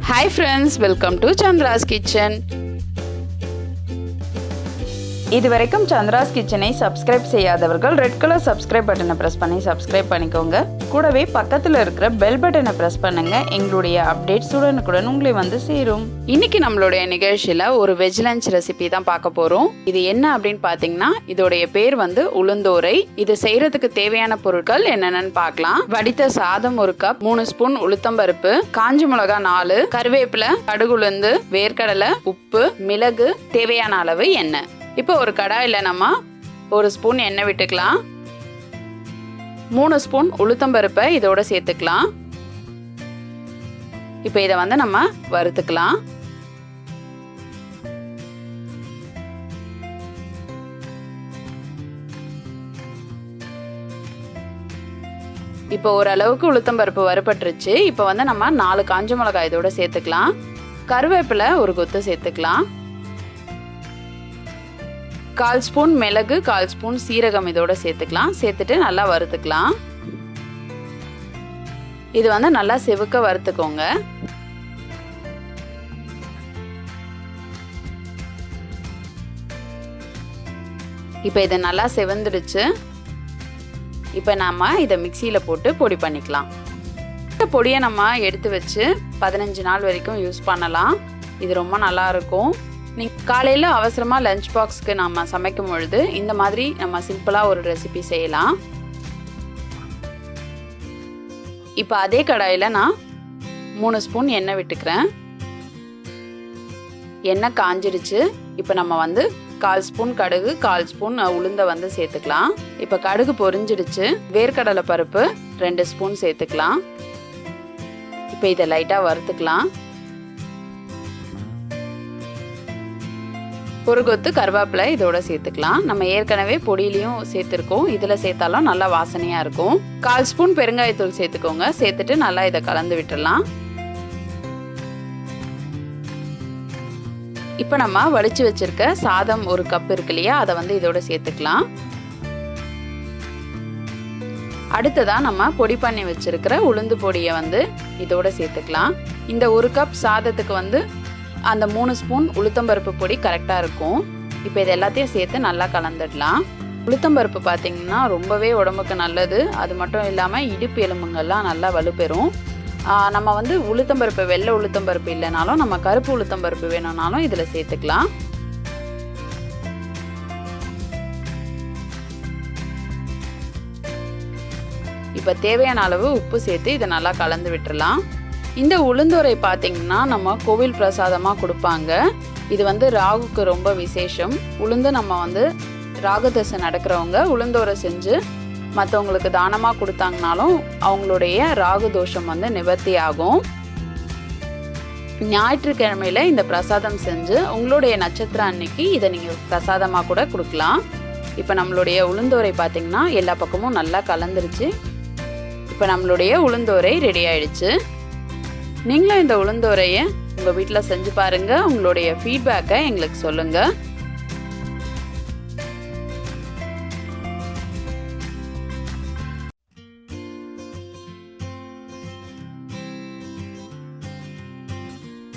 Hi friends, welcome to Chandra's Kitchen. இதுவரைக்கும் சந்திராஸ் கிச்சனை subscribe செய்யாதவர்கள் ரெட் கலர் சப்ஸ்கிரைப் பட்டனை பிரஸ் பண்ணி சப்ஸ்கிரைப் பண்ணிக்கோங்க. கூடவே பக்கத்தில் இருக்கிற பெல் பட்டனை பிரஸ் பண்ணுங்க. எங்களுடைய அப்டேட்ஸ் உடனுக்குடன் உங்களை வந்து சேரும். இன்னைக்கு நம்மளுடைய நிகழ்ச்சியில ஒரு வெஜ் லஞ்ச் ரெசிபி தான் பார்க்க போறோம். இது என்ன அப்படின்னு பாத்தீங்கன்னா இதோடைய பேர் வந்து உளுந்தோரை. இது செய்யறதுக்கு தேவையான பொருட்கள் என்னென்னு பார்க்கலாம். வடித்த சாதம் 1 கப், 3 ஸ்பூன் உளுத்தம்பருப்பு, காஞ்ச மிளகாய் 4, கருவேப்பிலை, கடுகுளுந்து, வேர்க்கடலை, உப்பு, மிளகு, தேவையான அளவு எண்ணெய். இப்போ ஒரு கடாயில் நம்ம 1 ஸ்பூன் எண்ணெய் விட்டுக்கலாம். 3 ஸ்பூன் உளுத்தம்பருப்பை இதோட சேர்த்துக்கலாம். இப்போ இதை வந்து நம்ம வறுத்துக்கலாம். இப்போ ஓரளவுக்கு உளுத்தம்பருப்பு வறுபட்டுருச்சு. இப்போ வந்து நம்ம 4 காஞ்ச மிளகாய் இதோட சேர்த்துக்கலாம். கருவேப்பிலை 1 கொத்து சேர்த்துக்கலாம். 1/4 ஸ்பூன் மிளகு, 1/4 ஸ்பூன் சீரகம் இதோட சேர்த்துக்கலாம். சேர்த்துட்டு நல்லா வறுத்துக்கலாம். இது வந்து நல்லா செவக்க வறுத்துக்கோங்க. இப்போ இது நல்லா செவந்துடுச்சு. இப்போ நாம இதை மிக்சியில் போட்டு பொடி பண்ணிக்கலாம். இந்த பொடியை நம்ம எடுத்து வச்சு 15 நாள் வரைக்கும் யூஸ் பண்ணலாம். இது ரொம்ப நல்லா இருக்கும். நீங்கள் காலையில் அவசரமாக லஞ்ச் பாக்ஸ்க்கு நம்ம சமைக்கும் பொழுது இந்த மாதிரி நம்ம சிம்பிளாக ஒரு ரெசிபி செய்யலாம். இப்போ அதே கடாயில் நான் 3 ஸ்பூன் எண்ணெய் விட்டுக்கிறேன். எண்ணெய் காஞ்சிடுச்சு. இப்போ நம்ம வந்து 1/4 ஸ்பூன் கடுகு, 1/4 ஸ்பூன் உளுந்தை வந்து சேர்த்துக்கலாம். இப்போ கடுகு பொரிஞ்சிடுச்சு. வேர்க்கடலை பருப்பு 2 ஸ்பூன் சேர்த்துக்கலாம். இப்போ இதை லைட்டாக வறுத்துக்கலாம். 1 கொத்து கருவேப்பிலை இதோட சேர்த்துக்கலாம். நம்ம ஏற்கனவே பொடியிலையும் சேர்த்துருக்கோம். இதில் சேர்த்தாலும் நல்லா வாசனையாக இருக்கும். 1/4 ஸ்பூன் பெருங்காயத்தூள் சேர்த்துக்கோங்க. சேர்த்துட்டு நல்லா இதை கலந்து விட்டுடலாம். இப்போ நம்ம வடித்து வச்சிருக்க சாதம் 1 கப் இருக்கு இல்லையா, அதை வந்து இதோட சேர்த்துக்கலாம். அடுத்ததாக நம்ம பொடி பண்ணி வச்சிருக்கிற உளுந்து பொடியை வந்து இதோட சேர்த்துக்கலாம். இந்த 1 கப் சாதத்துக்கு வந்து அந்த 3 ஸ்பூன் உளுத்தம்பருப்பு பொடி கரெக்டாக இருக்கும். இப்போ இது எல்லாத்தையும் சேர்த்து நல்லா கலந்துடலாம். உளுத்தம்பருப்பு பார்த்திங்கன்னா ரொம்பவே உடம்புக்கு நல்லது. அது மட்டும் இல்லாமல் இடுப்பு எலும்புங்கள்லாம் நல்லா வலுப்பெறும். நம்ம வந்து உளுத்தம்பருப்பு வெள்ளை உளுத்தம்பருப்பு இல்லைனாலும் நம்ம கருப்பு உளுத்தம்பருப்பு வேணும்னாலும் இதில் சேர்த்துக்கலாம். இப்போ தேவையான அளவு உப்பு சேர்த்து இதை நல்லா கலந்து விட்டுறலாம். இந்த உளுந்தோரை பார்த்திங்கன்னா நம்ம கோவில் பிரசாதமாக கொடுப்பாங்க. இது வந்து ராகுக்கு ரொம்ப விசேஷம். உளுந்து நம்ம வந்து ராகு தசை நடக்கிறவங்க உளுந்தோரை செஞ்சு மற்றவங்களுக்கு தானமாக கொடுத்தாங்கனாலும் அவங்களுடைய ராகு தோஷம் வந்து நிவர்த்தி ஆகும். ஞாயிற்றுக்கிழமையில் இந்த பிரசாதம் செஞ்சு உங்களுடைய நட்சத்திரம் அன்னைக்கு இதை நீங்கள் பிரசாதமாக கூட கொடுக்கலாம். இப்போ நம்மளுடைய உளுந்தோரை பார்த்திங்கன்னா எல்லா பக்கமும் நல்லா கலந்துருச்சு. இப்போ நம்மளுடைய உளுந்தோரை ரெடி ஆயிடுச்சு. நீங்களும் இந்த உளுந்தோரையை உங்கள் வீட்டில் செஞ்சு பாருங்கள். உங்களுடைய ஃபீட்பேக்கை எங்களுக்கு சொல்லுங்கள்.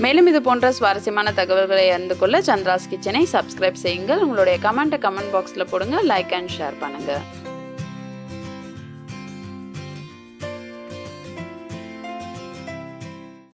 மேலும் இது போன்ற சுவாரஸ்யமான தகவல்களை அறிந்து கொள்ள சந்திராஸ் கிச்சனை சப்ஸ்கிரைப் செய்யுங்கள். உங்களுடைய கமெண்ட் பாக்ஸில் போடுங்க. லைக் அண்ட் ஷேர் பண்ணுங்கள்.